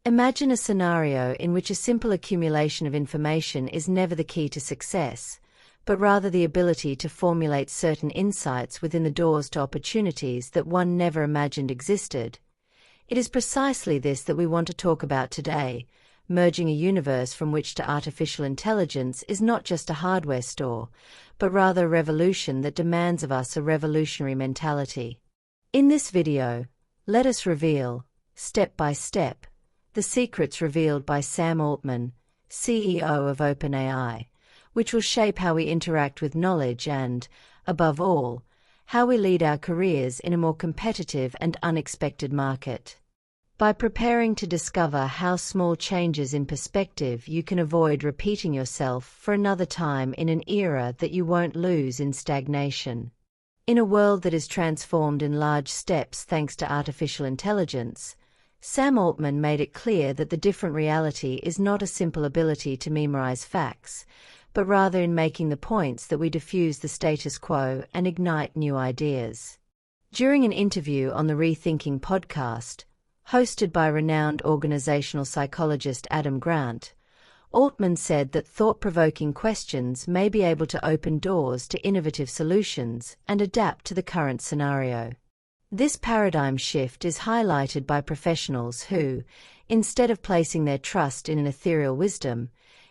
Imagine a scenario in which a simple accumulation of information is never the key to success, but rather the ability to formulate certain insights within the doors to opportunities that one never imagined existed. It is precisely this that we want to talk about today, merging a universe from which to artificial intelligence is not just a hardware store, but rather a revolution that demands of us a revolutionary mentality. In this video, let us reveal, step by step, the secrets revealed by Sam Altman, CEO of OpenAI, which will shape how we interact with knowledge and, above all, how we lead our careers in a more competitive and unexpected market. By preparing to discover how small changes in perspective you can avoid repeating yourself for another time in an era that you won't lose in stagnation. In a world that is transformed in large steps thanks to artificial intelligence, Sam Altman made it clear that the different reality is not a simple ability to memorize facts, but rather in making the points that we diffuse the status quo and ignite new ideas. During an interview on the Rethinking podcast, hosted by renowned organizational psychologist Adam Grant, Altman said that thought-provoking questions may be able to open doors to innovative solutions and adapt to the current scenario. This paradigm shift is highlighted by professionals who, instead of placing their trust in an ethereal wisdom,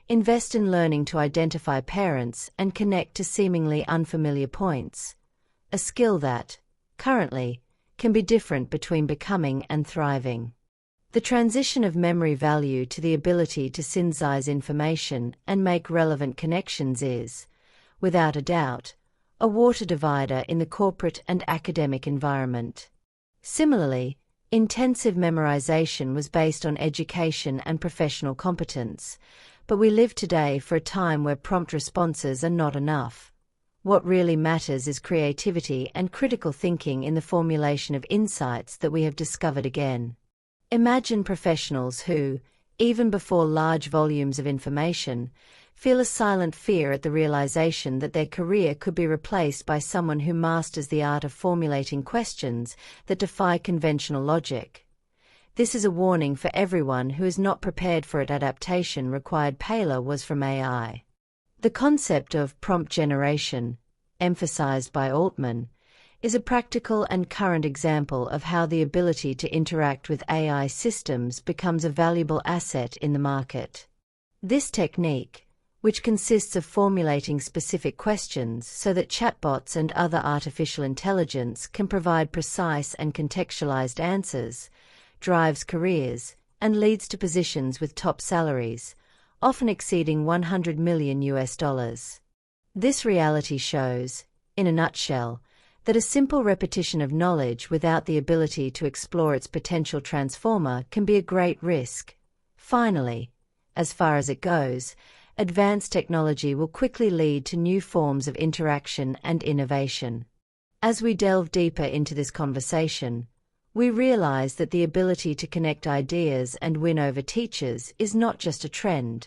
invest in learning to identify parents and connect to seemingly unfamiliar points, a skill that, currently, can be different between becoming and thriving. The transition of memory value to the ability to synthesize information and make relevant connections is, without a doubt, a water divider in the corporate and academic environment. Similarly, intensive memorization was based on education and professional competence, but we live today for a time where prompt responses are not enough. What really matters is creativity and critical thinking in the formulation of insights that we have discovered again. Imagine professionals who, even before large volumes of information, feel a silent fear at the realization that their career could be replaced by someone who masters the art of formulating questions that defy conventional logic. This is a warning for everyone who is not prepared for it. Adaptation required Paler was from AI. The concept of prompt generation, emphasized by Altman, is a practical and current example of how the ability to interact with AI systems becomes a valuable asset in the market. This technique, which consists of formulating specific questions so that chatbots and other artificial intelligence can provide precise and contextualized answers, drives careers and leads to positions with top salaries, often exceeding $100 million. This reality shows, in a nutshell, that a simple repetition of knowledge without the ability to explore its potential transformer can be a great risk. Finally, as far as it goes, advanced technology will quickly lead to new forms of interaction and innovation. As we delve deeper into this conversation, we realize that the ability to connect ideas and win over teachers is not just a trend,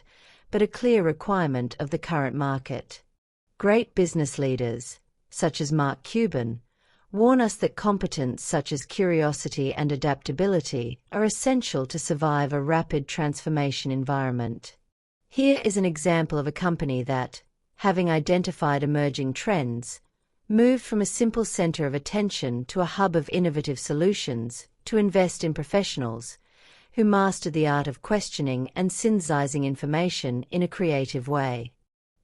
but a clear requirement of the current market. Great business leaders, such as Mark Cuban, warn us that competence such as curiosity and adaptability are essential to survive a rapid transformation environment. Here is an example of a company that, having identified emerging trends, moved from a simple center of attention to a hub of innovative solutions to invest in professionals who mastered the art of questioning and synthesizing information in a creative way.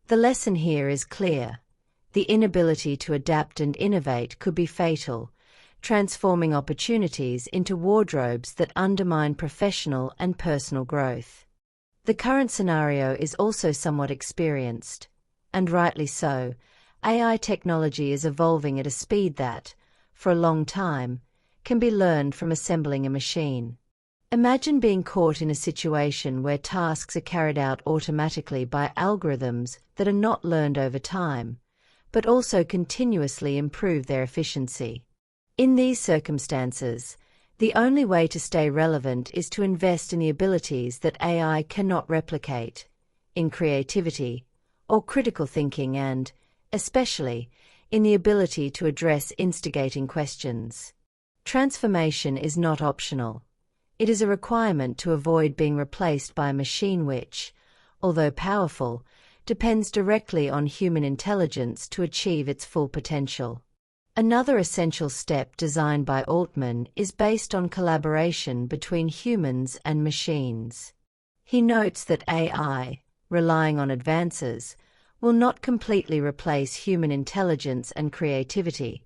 The lesson here is clear. The inability to adapt and innovate could be fatal, transforming opportunities into wardrobes that undermine professional and personal growth. The current scenario is also somewhat experienced, and rightly so. AI technology is evolving at a speed that, for a long time, can be learned from assembling a machine. Imagine being caught in a situation where tasks are carried out automatically by algorithms that are not learned over time, but also continuously improve their efficiency. In these circumstances, the only way to stay relevant is to invest in the abilities that AI cannot replicate, in creativity, or critical thinking and, especially, in the ability to address instigating questions. Transformation is not optional. It is a requirement to avoid being replaced by a machine which, although powerful, depends directly on human intelligence to achieve its full potential. Another essential step designed by Altman is based on collaboration between humans and machines. He notes that AI, relying on advances, will not completely replace human intelligence and creativity,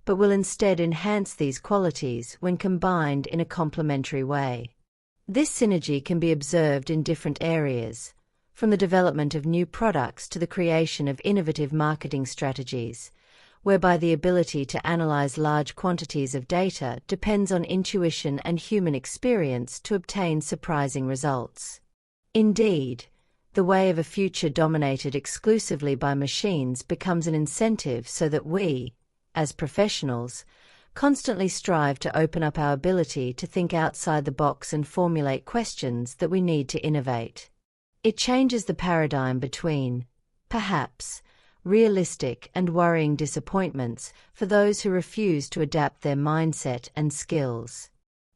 but will instead enhance these qualities when combined in a complementary way. This synergy can be observed in different areas, from the development of new products to the creation of innovative marketing strategies, whereby the ability to analyze large quantities of data depends on intuition and human experience to obtain surprising results. Indeed, the way of a future dominated exclusively by machines becomes an incentive so that we, as professionals, constantly strive to open up our ability to think outside the box and formulate questions that we need to innovate. It changes the paradigm between, perhaps, realistic and worrying disappointments for those who refuse to adapt their mindset and skills.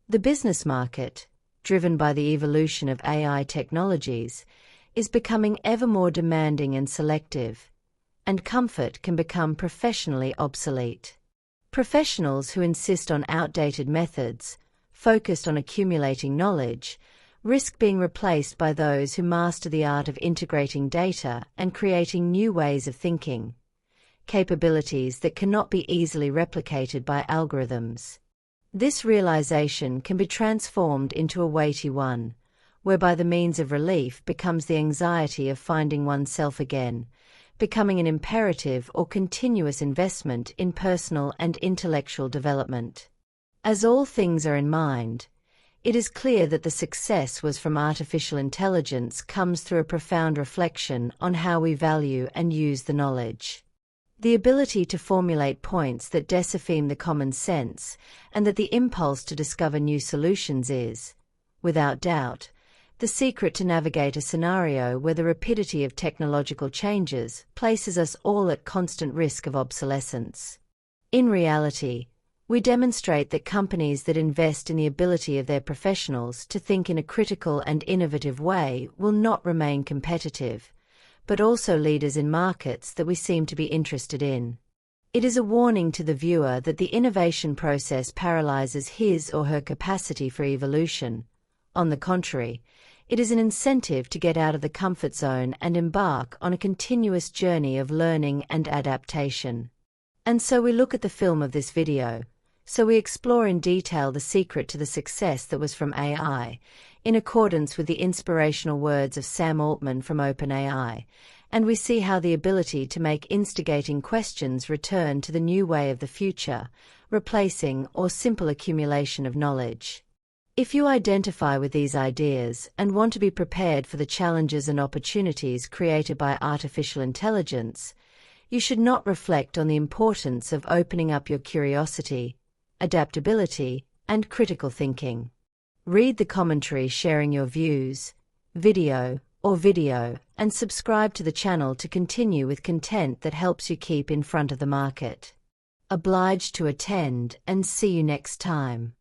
The business market, driven by the evolution of AI technologies, is becoming ever more demanding and selective, and comfort can become professionally obsolete. Professionals who insist on outdated methods, focused on accumulating knowledge, risk being replaced by those who master the art of integrating data and creating new ways of thinking, capabilities that cannot be easily replicated by algorithms. This realization can be transformed into a weighty one, whereby the means of relief becomes the anxiety of finding oneself again, becoming an imperative or continuous investment in personal and intellectual development. As all things are in mind, it is clear that the success was from artificial intelligence comes through a profound reflection on how we value and use the knowledge. The ability to formulate points that deify the common sense, and that the impulse to discover new solutions is, without doubt, the secret to navigate a scenario where the rapidity of technological changes places us all at constant risk of obsolescence. In reality, we demonstrate that companies that invest in the ability of their professionals to think in a critical and innovative way will not remain competitive, but also leaders in markets that we seem to be interested in. It is a warning to the viewer that the innovation process paralyzes his or her capacity for evolution. On the contrary, it is an incentive to get out of the comfort zone and embark on a continuous journey of learning and adaptation. And so we look at the film of this video, so we explore in detail the secret to the success that was from AI, in accordance with the inspirational words of Sam Altman from OpenAI, and we see how the ability to make instigating questions return to the new way of the future, replacing or simple accumulation of knowledge. If you identify with these ideas and want to be prepared for the challenges and opportunities created by artificial intelligence, you should not reflect on the importance of opening up your curiosity, adaptability, and critical thinking. Read the commentary sharing your views, video, and subscribe to the channel to continue with content that helps you keep in front of the market. Obliged to attend, and see you next time.